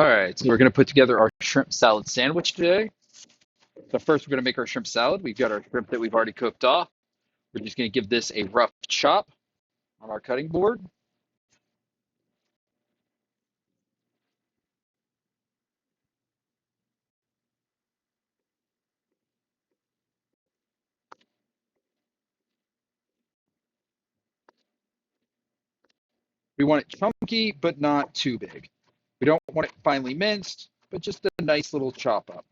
All right, so we're going to put together our shrimp salad sandwich today. So first, we're going to make our shrimp salad. We've got our shrimp that we've already cooked off. We're just going to give this a rough chop on our cutting board. We want it chunky, but not too big. We don't want it finely minced, but just a nice little chop up.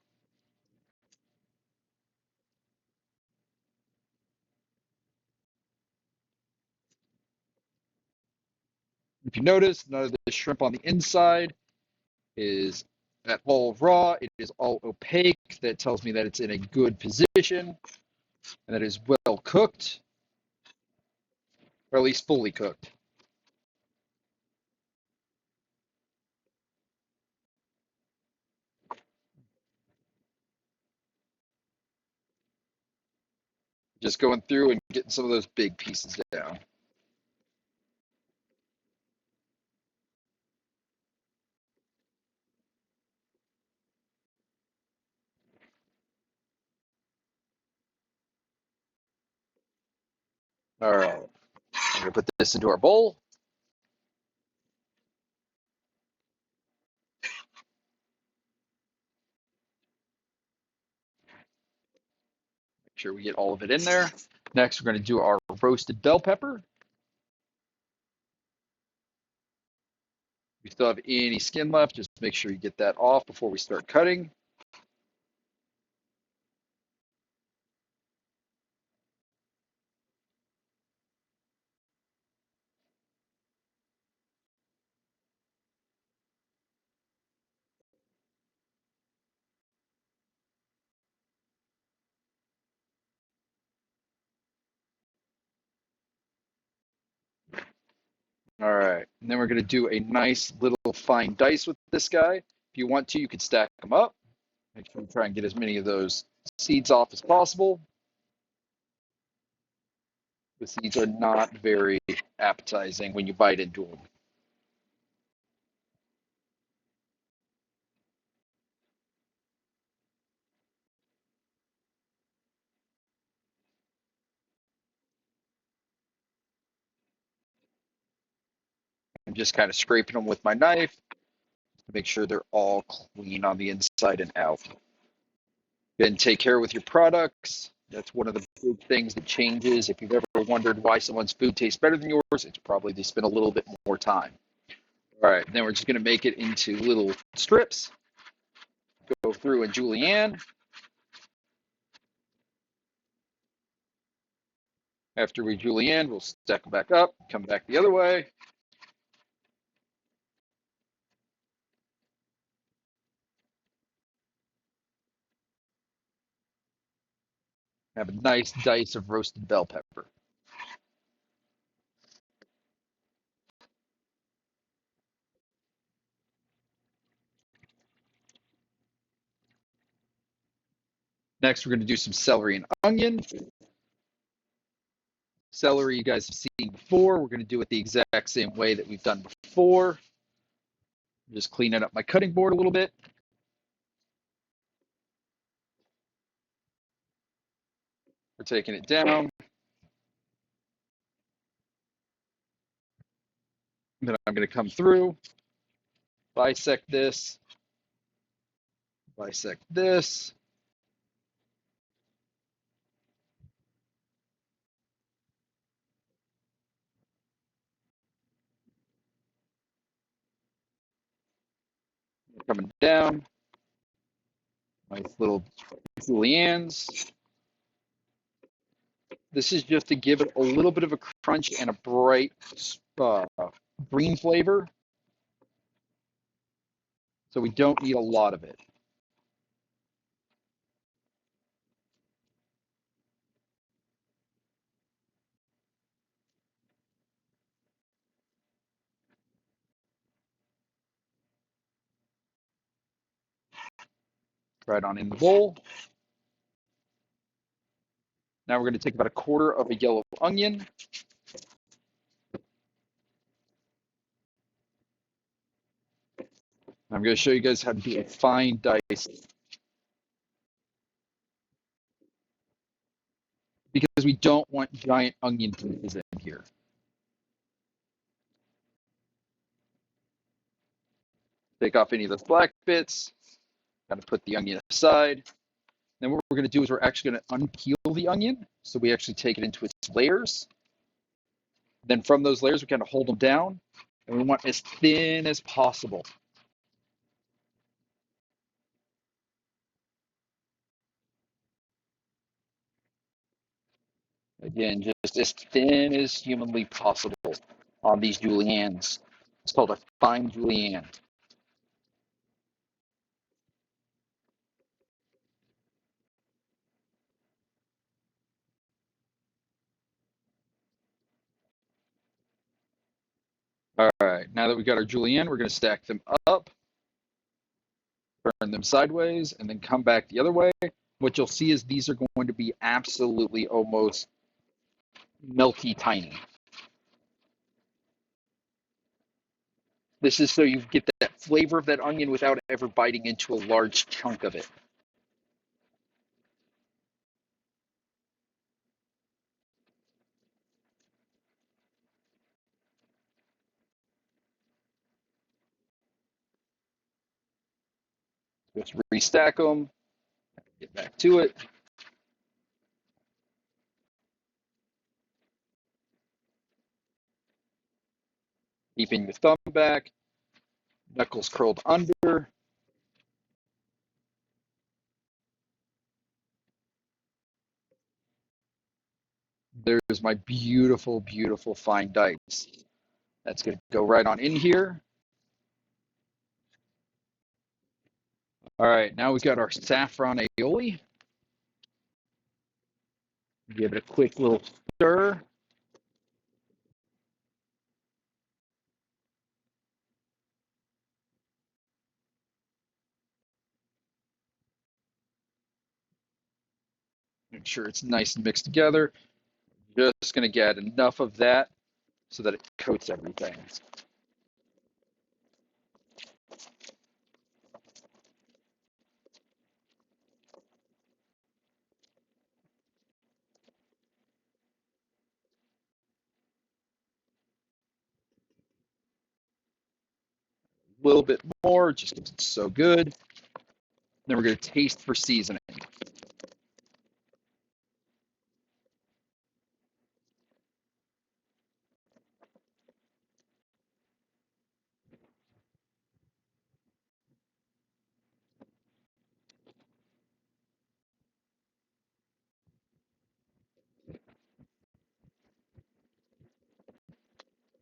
If you notice, none of the shrimp on the inside is at all raw. It is all opaque. That tells me that it's in a good position and that it is well cooked, or at least fully cooked. Just going through and getting some of those big pieces down. All right, I'm gonna put this into our bowl. Make sure we get all of it in there. Next, we're gonna do our roasted bell pepper. If you still have any skin left, just make sure you get that off before we start cutting. All right, and then we're gonna do a nice little fine dice with this guy. If you want to, you could stack them up. Make sure you try and get as many of those seeds off as possible. The seeds are not very appetizing when you bite into them. I'm just kind of scraping them with my knife to make sure they're all clean on the inside and out. Then take care with your products. That's one of the big things that changes. If you've ever wondered why someone's food tastes better than yours, it's probably they spend a little bit more time. All right, then we're just going to make it into little strips. Go through and julienne. After we julienne, we'll stack them back up, come back the other way. Have a nice dice of roasted bell pepper. Next, we're going to do some celery and onion. Celery you guys have seen before. We're going to do it the exact same way that we've done before. Just cleaning up my cutting board a little bit. We're taking it down. Then I'm going to come through, bisect this, bisect this. Coming down. Nice little juliennes. This is just to give it a little bit of a crunch and a bright uh, green flavor. So we don't need a lot of it. Right on in the bowl. Now we're going to take about a quarter of a yellow onion. All I'm going to show you guys how to do a fine dice because we don't want giant onion pieces in here. Take off any of those black bits. Kind of put the onion aside. Then what we're going to do is we're actually going to unpeel the onion. So we actually take it into its layers. Then from those layers, we kind of hold them down. And we want as thin as possible. Again, just as thin as humanly possible on these juliennes. It's called a fine julienne. All right, now that we got our julienne, we're going to stack them up, turn them sideways, and then come back the other way. What you'll see is these are going to be absolutely almost melty tiny. This is so you get that flavor of that onion without ever biting into a large chunk of it. Just restack them, get back to it. Keeping your thumb back, knuckles curled under. There's my beautiful, beautiful fine dice. That's going to go right on in here. All right, now we've got our saffron aioli. Give it a quick little stir. Make sure it's nice and mixed together. Just going to get enough of that so that it coats everything. A little bit more, just because it's so good. Then we're going to taste for seasoning.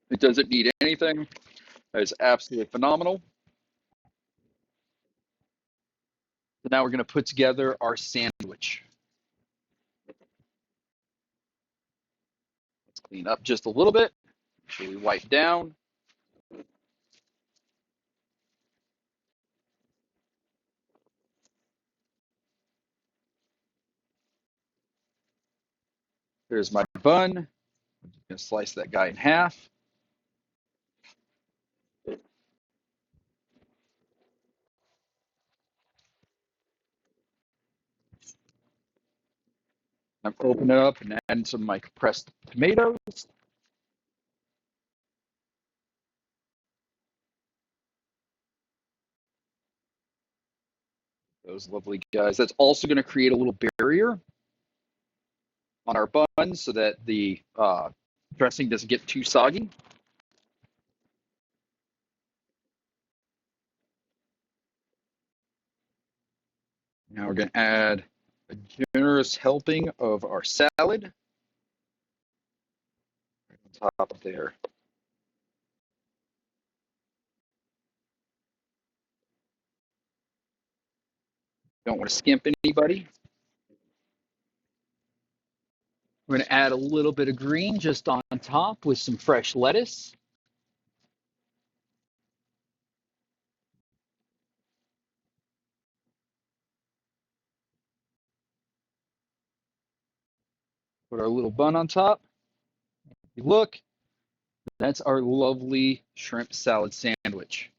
It doesn't need anything. That is absolutely phenomenal. So now we're going to put together our sandwich. Let's clean up just a little bit. Make sure we wipe down. Here's my bun. I'm just going to slice that guy in half. I'm opening it up and adding some of my compressed tomatoes. Those lovely guys. That's also going to create a little barrier on our buns so that the dressing doesn't get too soggy. Now we're going to add a generous helping of our salad right on top of there. Don't want to skimp anybody. We're going to add a little bit of green just on top with some fresh lettuce. Put our little bun on top. Look, that's our lovely shrimp salad sandwich.